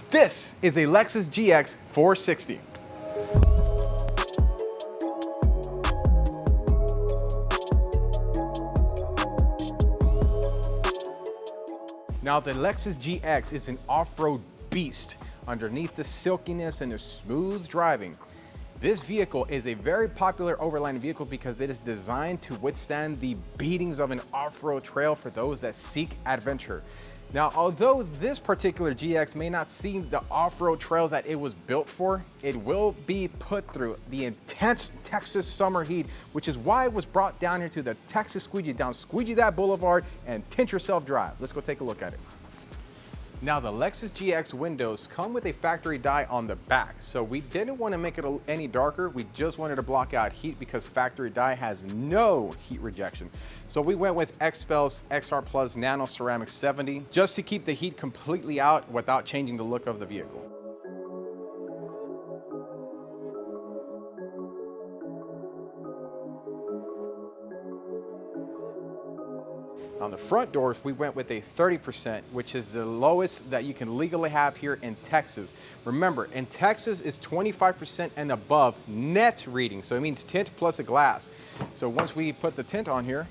This is a Lexus GX 460. Now the Lexus GX is an off-road beast. Underneath the silkiness and the smooth driving, this vehicle is a very popular overland vehicle because it is designed to withstand the beatings of an off-road trail for those that seek adventure. Now, although this particular GX may not see the off-road trails that it was built for, it will be put through the intense Texas summer heat, which is why it was brought down here to the Texas Squeegee, down Squeegee that boulevard and tint yourself dry. Let's go take a look at it. Now the Lexus GX windows come with a factory dye on the back, so we didn't want to make it any darker. We just wanted to block out heat because factory dye has no heat rejection. So we went with XPEL XR PLUS Nano Ceramic 70 just to keep the heat completely out without changing the look of the vehicle. On the front doors, we went with a 30%, which is the lowest that you can legally have here in Texas. Remember, in Texas is 25% and above net reading, so it means tint plus a glass. So once we put the tint on here,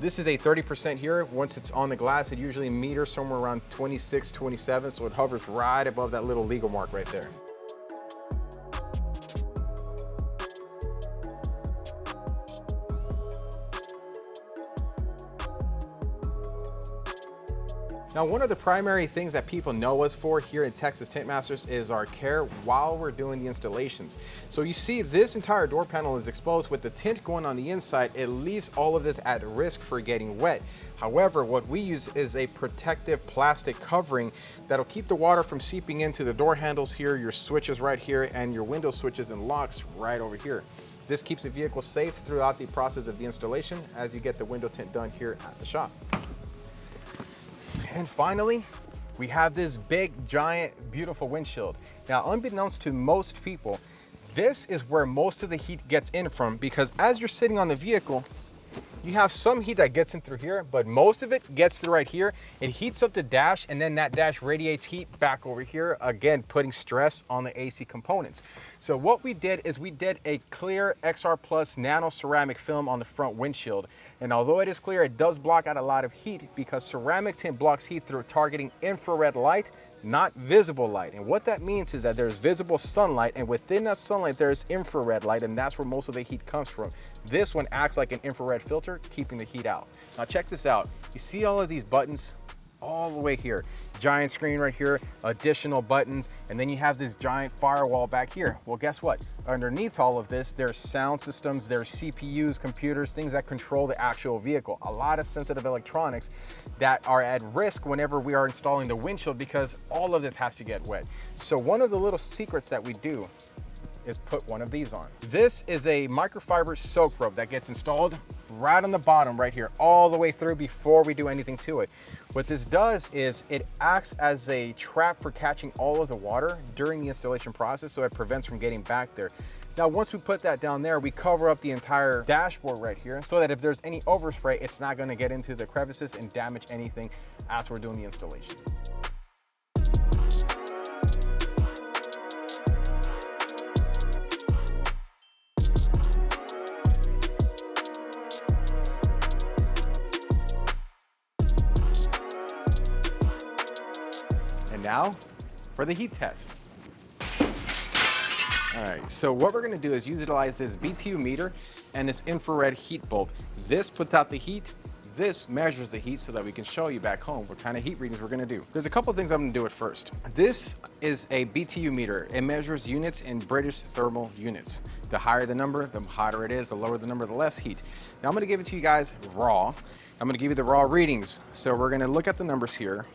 this is a 30% here. Once it's on the glass, it usually meters somewhere around 26, 27, so it hovers right above that little legal mark right there. Now, one of the primary things that people know us for here at Texas Tint Masters is our care while we're doing the installations. So you see this entire door panel is exposed. With the tint going on the inside, it leaves all of this at risk for getting wet. However, what we use is a protective plastic covering that'll keep the water from seeping into the door handles here, your switches right here, and your window switches and locks right over here. This keeps the vehicle safe throughout the process of the installation as you get the window tint done here at the shop. And finally, we have this big, giant, beautiful windshield. Now, unbeknownst to most people, this is where most of the heat gets in from, because as you're sitting on the vehicle, you have some heat that gets in through here, but most of it gets through right here. It heats up the dash, and then that dash radiates heat back over here, again, putting stress on the AC components. So what we did is we did a clear XR Plus nano ceramic film on the front windshield. And although it is clear, it does block out a lot of heat because ceramic tint blocks heat through targeting infrared light, not visible light. And what that means is that there's visible sunlight, and within that sunlight there's infrared light, and that's where most of the heat comes from. This one acts like an infrared filter, keeping the heat out. Now check this out. You see all of these buttons all the way here, giant screen right here, additional buttons, and then you have this giant firewall back here. Well, guess what? Underneath all of this, there's sound systems, there's CPUs, computers, things that control the actual vehicle. A lot of sensitive electronics that are at risk whenever we are installing the windshield because all of this has to get wet. So one of the little secrets that we do is put one of these on. This is a microfiber soak rope that gets installed right on the bottom right here, all the way through before we do anything to it. What this does is it acts as a trap for catching all of the water during the installation process, so it prevents from getting back there. Now, once we put that down there, we cover up the entire dashboard right here so that if there's any overspray, it's not going to get into the crevices and damage anything as we're doing the installation. Now for the heat test. All right, so what we're gonna do is utilize this BTU meter and this infrared heat bulb. This puts out the heat, this measures the heat so that we can show you back home what kind of heat readings we're gonna do. There's a couple things I'm gonna do at first. This is a BTU meter. It measures units in British thermal units. The higher the number, the hotter it is. The lower the number, the less heat. Now I'm gonna give it to you guys raw. I'm gonna give you the raw readings. So we're gonna look at the numbers here.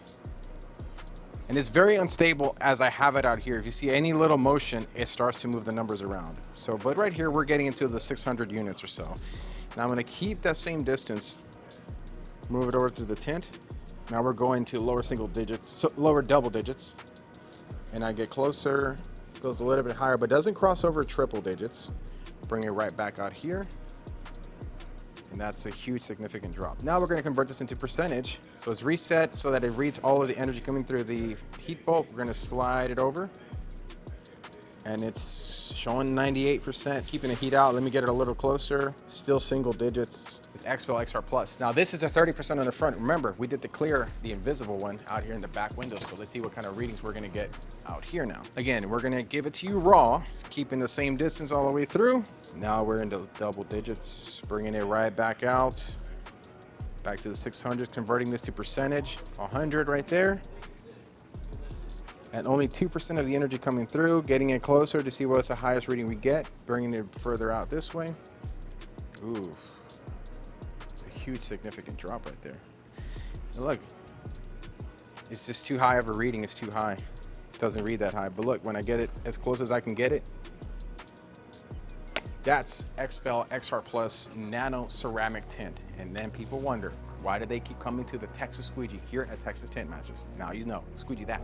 And it's very unstable as I have it out here. If you see any little motion, it starts to move the numbers around. So, but right here, we're getting into the 600 units or so. Now I'm gonna keep that same distance, move it over to the tint. Now we're going to lower single digits, so lower double digits. And I get closer, goes a little bit higher, but doesn't cross over triple digits. Bring it right back out here. And that's a huge significant drop. Now we're going to convert this into percentage. So it's reset so that it reads all of the energy coming through the heat bulb. We're going to slide it over. And it's showing 98%, keeping the heat out. Let me get it a little closer. Still single digits with XPEL XR Plus. Now this is a 30% on the front. Remember, we did the clear, the invisible one out here in the back window. So let's see what kind of readings we're gonna get out here now. Again, we're gonna give it to you raw, keeping the same distance all the way through. Now we're into double digits, bringing it right back out. Back to the 600s, converting this to percentage. 100 right there. And only 2% of the energy coming through, getting it closer to see what's the highest reading we get, bringing it further out this way. Ooh, it's a huge significant drop right there. And look, it's just too high of a reading, it's too high. It doesn't read that high, but look, when I get it as close as I can get it, that's XPEL XR Plus Nano Ceramic Tint. And then people wonder, why do they keep coming to the Texas Squeegee here at Texas Tint Masters? Now you know, squeegee that.